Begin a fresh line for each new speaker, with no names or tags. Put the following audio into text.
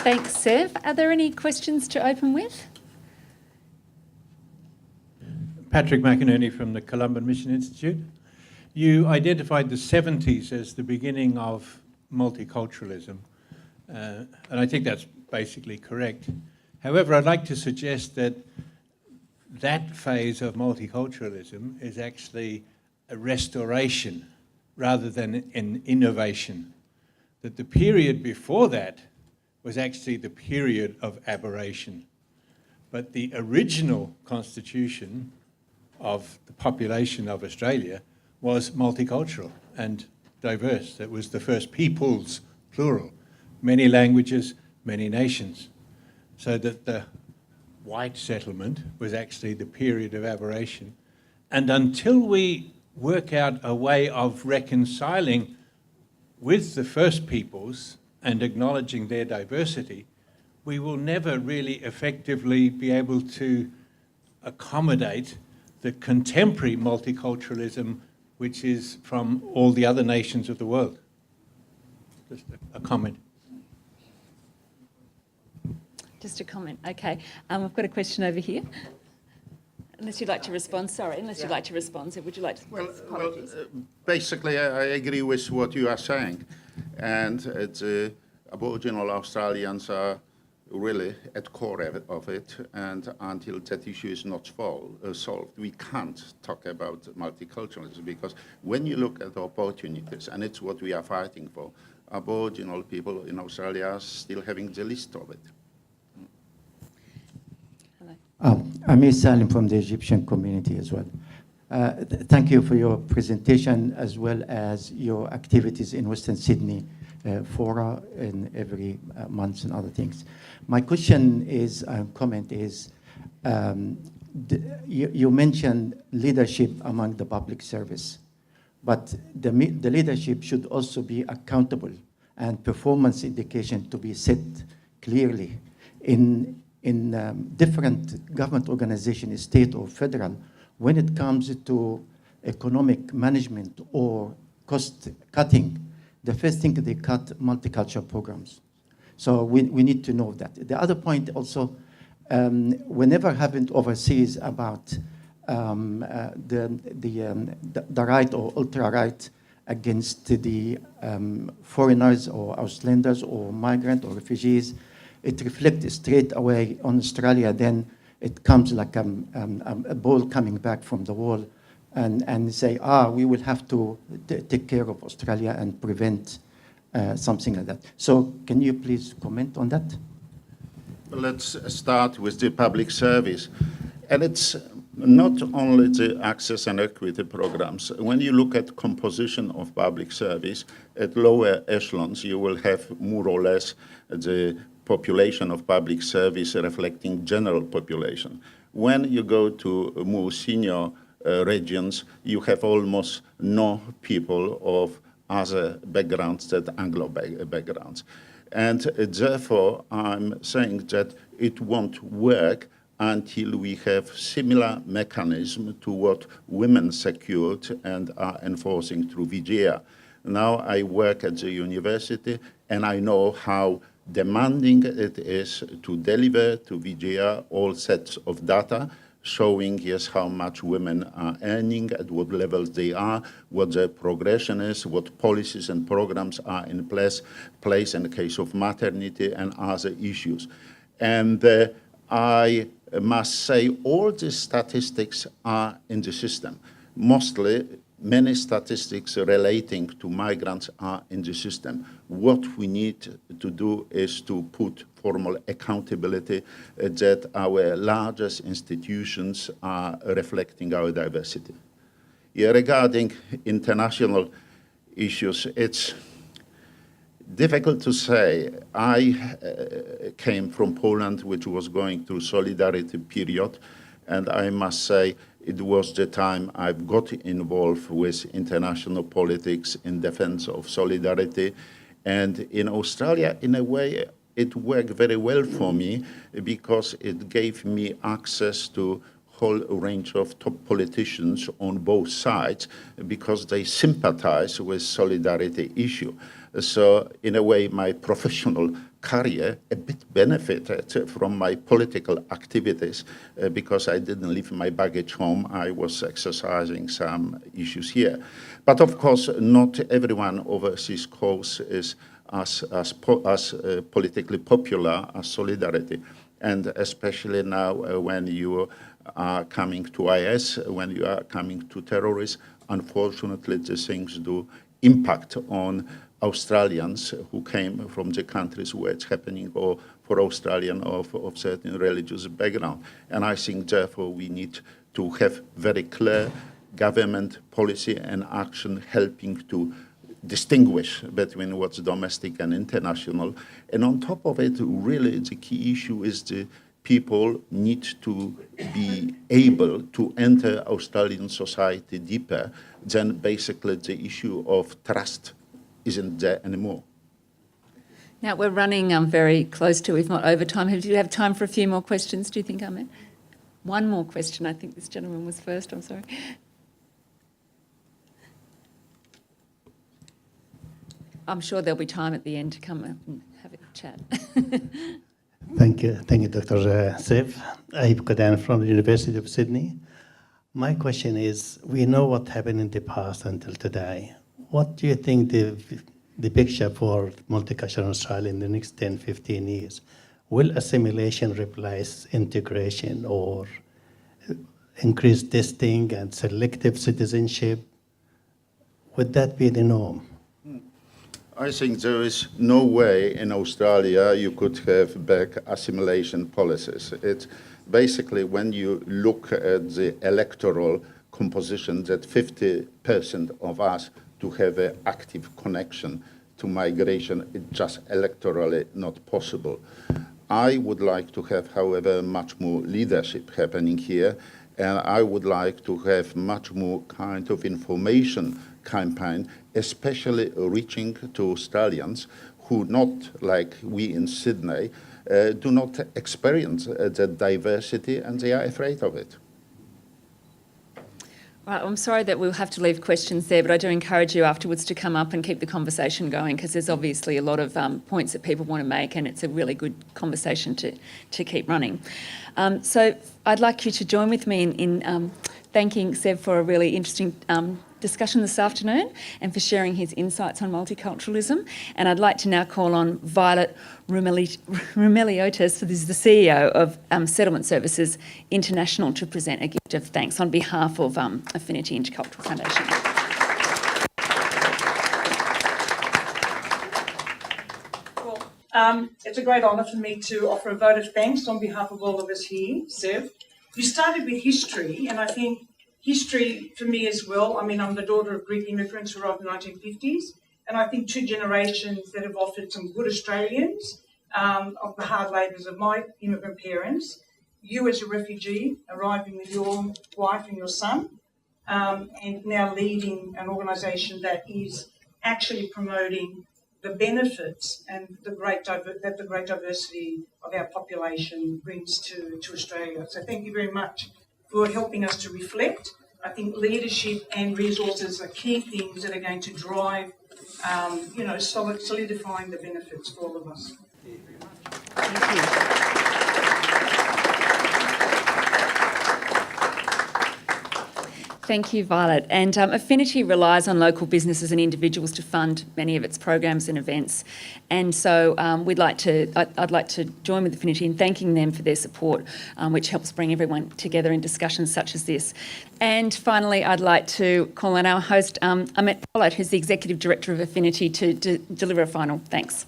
Thanks, Sev. Are there any questions to open with?
Patrick McInerney from the Columban Mission Institute. You identified the 70s as the beginning of multiculturalism, and I think that's basically correct. However, I'd like to suggest that that phase of multiculturalism is actually a restoration rather than an innovation. That the period before that was actually the period of aberration. But the original constitution of the population of Australia was multicultural and diverse. It was the first peoples, plural, many languages, many nations. So that the white settlement was actually the period of aberration. And until we work out a way of reconciling with the first peoples and acknowledging their diversity, we will never really effectively be able to accommodate the contemporary multiculturalism which is from all the other nations of the world. Just a comment.
Just a comment, okay. I've got a question over here. Unless you'd like to respond, sorry, you'd like to respond, so would you like to? Apologies.
Basically, I agree with what you are saying. And Aboriginal Australians are really at core of it. And until that issue is not solved, we can't talk about multiculturalism, because when you look at opportunities, and it's what we are fighting for, Aboriginal people in Australia are still having the least of it.
I'm Salim from the Egyptian community as well. Thank you for your presentation as well as your activities in Western Sydney fora in every month and other things. My question is, comment is, you mentioned leadership among the public service, but the leadership should also be accountable and performance indication to be set clearly in different government organizations, state or federal. When it comes to economic management or cost cutting, the first thing they cut multicultural programs. So we need to know that. The other point also, whenever happened overseas about the right or ultra-right against the foreigners or Ausländers or migrants or refugees, it reflects straight away on Australia. Then it comes like a ball coming back from the wall and say, we will have to take care of Australia and prevent something like that. So can you please comment on that?
Let's start with the public service. And it's not only the access and equity programs. When you look at composition of public service, at lower echelons, you will have more or less the population of public service reflecting general population. When you go to more senior regions, you have almost no people of other backgrounds than Anglo backgrounds. And therefore, I'm saying that it won't work until we have similar mechanism to what women secured and are enforcing through VGA. Now I work at the university and I know how demanding it is to deliver to VGA all sets of data showing, yes, how much women are earning, at what levels they are, what their progression is, what policies and programs are in place in the case of maternity and other issues. And I must say all these statistics are in the system. Mostly, many statistics relating to migrants are in the system. What we need to do is to put formal accountability that our largest institutions are reflecting our diversity. Yeah, regarding international issues, it's difficult to say. I came from Poland, which was going through solidarity period, and I must say it was the time I got involved with international politics in defense of solidarity. And in Australia, in a way, it worked very well for me because it gave me access to a whole range of top politicians on both sides because they sympathize with solidarity issue. So in a way, my professional career a bit benefited from my political activities because I didn't leave my baggage home. I was exercising some issues here. But of course, not everyone overseas cause is as politically popular as Solidarity. And especially now when you are coming to IS, when you are coming to terrorists, unfortunately, these things do impact on Australians who came from the countries where it's happening, or for Australian of certain religious background. And I think, therefore, we need to have very clear government policy and action helping to distinguish between what's domestic and international. And on top of it, really, the key issue is the people need to be able to enter Australian society deeper than basically the issue of trust isn't there anymore.
Now, we're running very close to, if not over time. Do you have time for a few more questions, do you think, Ahmed? One more question. I think this gentleman was first. I'm sorry. I'm sure there'll be time at the end to come and have a chat.
Thank you, Dr. Sev. Ayub Qadan from the University of Sydney. My question is, we know what happened in the past until today. What do you think the picture for multicultural Australia in the next 10, 15 years? Will assimilation replace integration or increased testing and selective citizenship? Would that be the norm?
I think there is no way in Australia you could have back assimilation policies. It's basically when you look at the electoral composition that 50% of us to have an active connection to migration, it's just electorally not possible. I would like to have, however, much more leadership happening here, and I would like to have much more kind of information campaign, especially reaching to Australians who, not like we in Sydney, do not experience the diversity and they are afraid of it.
Right, I'm sorry that we'll have to leave questions there, but I do encourage you afterwards to come up and keep the conversation going, because there's obviously a lot of points that people want to make, and it's a really good conversation to keep running. So I'd like you to join with me in thanking Sev for a really interesting discussion this afternoon and for sharing his insights on multiculturalism. And I'd like to now call on Violet Rumeliotis, who is the CEO of Settlement Services International, to present a gift of thanks on behalf of Affinity Intercultural Foundation.
Well, it's a great honour for me to offer a vote of thanks on behalf of all of us here, Sev. You started with history, and I think history for me as well. I mean, I'm the daughter of Greek immigrants who arrived in the 1950s, and I think two generations that have offered some good Australians of the hard labours of my immigrant parents. You as a refugee arriving with your wife and your son, and now leading an organisation that is actually promoting the benefits and the great diversity of our population brings to Australia. So thank you very much for helping us to reflect. I think leadership and resources are key things that are going to drive, solidifying the benefits for all of us.
Thank you. Thank you, Violet. And Affinity relies on local businesses and individuals to fund many of its programs and events. And so I'd like to join with Affinity in thanking them for their support, which helps bring everyone together in discussions such as this. And finally, I'd like to call on our host, Ahmed Pollard, who's the Executive Director of Affinity, to deliver a final thanks.